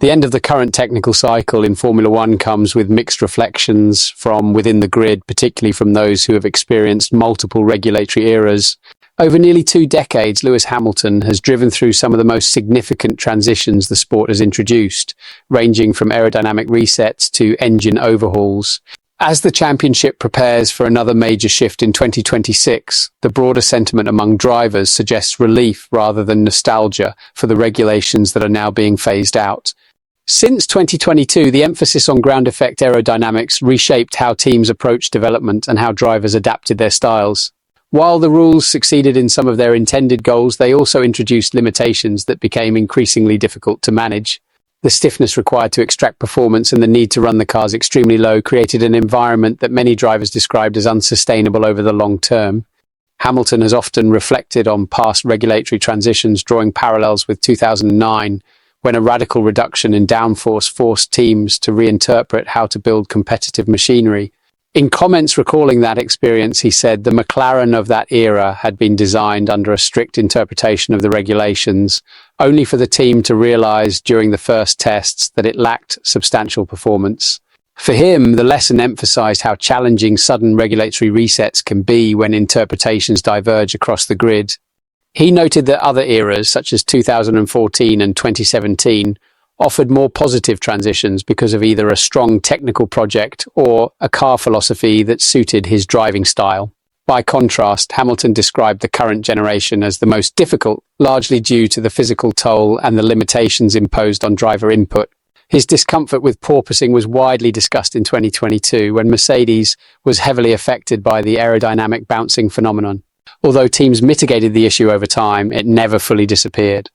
The end of the current technical cycle in Formula One comes with mixed reflections from within the grid, particularly from those who have experienced multiple regulatory eras. Over nearly 2 decades, Lewis Hamilton has driven through some of the most significant transitions the sport has introduced, ranging from aerodynamic resets to engine overhauls. As the championship prepares for another major shift in 2026, the broader sentiment among drivers suggests relief rather than nostalgia for the regulations that are now being phased out. Since 2022, the emphasis on ground effect aerodynamics reshaped how teams approached development and how drivers adapted their styles. While the rules succeeded in some of their intended goals, they also introduced limitations that became increasingly difficult to manage. The stiffness required to extract performance and the need to run the cars extremely low created an environment that many drivers described as unsustainable over the long term. Hamilton has often reflected on past regulatory transitions, drawing parallels with 2009, when a radical reduction in downforce forced teams to reinterpret how to build competitive machinery. In comments recalling that experience, he said the McLaren of that era had been designed under a strict interpretation of the regulations, only for the team to realize during the first tests that it lacked substantial performance. For him, the lesson emphasized how challenging sudden regulatory resets can be when interpretations diverge across the grid. He noted that other eras, such as 2014 and 2017, offered more positive transitions because of either a strong technical project or a car philosophy that suited his driving style. By contrast, Hamilton described the current generation as the most difficult, largely due to the physical toll and the limitations imposed on driver input. His discomfort with porpoising was widely discussed in 2022, when Mercedes was heavily affected by the aerodynamic bouncing phenomenon. Although teams mitigated the issue over time, it never fully disappeared.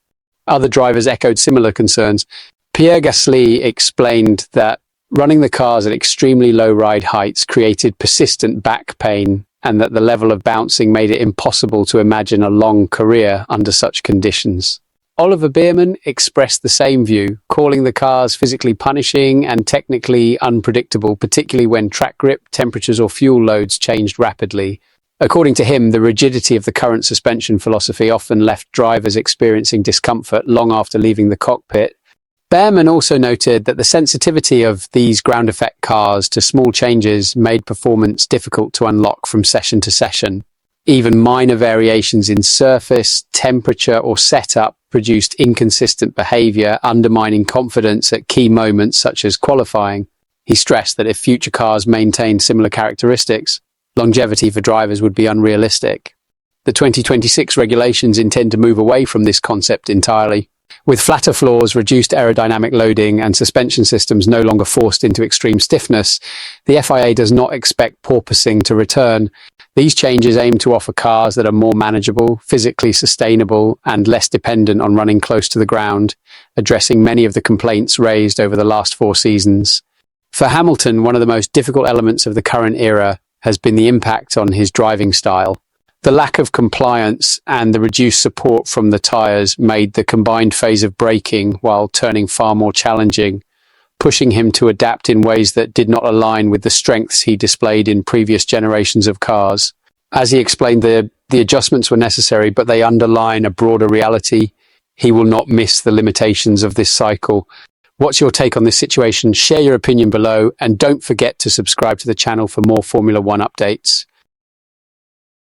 Other drivers echoed similar concerns. Pierre Gasly explained that running the cars at extremely low ride heights created persistent back pain, and that the level of bouncing made it impossible to imagine a long career under such conditions. Oliver Bearman expressed the same view, calling the cars physically punishing and technically unpredictable, particularly when track grip, temperatures or fuel loads changed rapidly. According to him, the rigidity of the current suspension philosophy often left drivers experiencing discomfort long after leaving the cockpit. Bearman also noted that the sensitivity of these ground effect cars to small changes made performance difficult to unlock from session to session. Even minor variations in surface, temperature, or setup produced inconsistent behavior, undermining confidence at key moments such as qualifying. He stressed that if future cars maintained similar characteristics, longevity for drivers would be unrealistic. The 2026 regulations intend to move away from this concept entirely. With flatter floors, reduced aerodynamic loading, and suspension systems no longer forced into extreme stiffness, the FIA does not expect porpoising to return. These changes aim to offer cars that are more manageable, physically sustainable, and less dependent on running close to the ground, addressing many of the complaints raised over the last 4 seasons. For Hamilton, one of the most difficult elements of the current era has been the impact on his driving style. The lack of compliance and the reduced support from the tyres made the combined phase of braking while turning far more challenging, pushing him to adapt in ways that did not align with the strengths he displayed in previous generations of cars. As he explained, the adjustments were necessary, but they underline a broader reality. He will not miss the limitations of this cycle. What's your take on this situation? Share your opinion below, and don't forget to subscribe to the channel for more Formula One updates.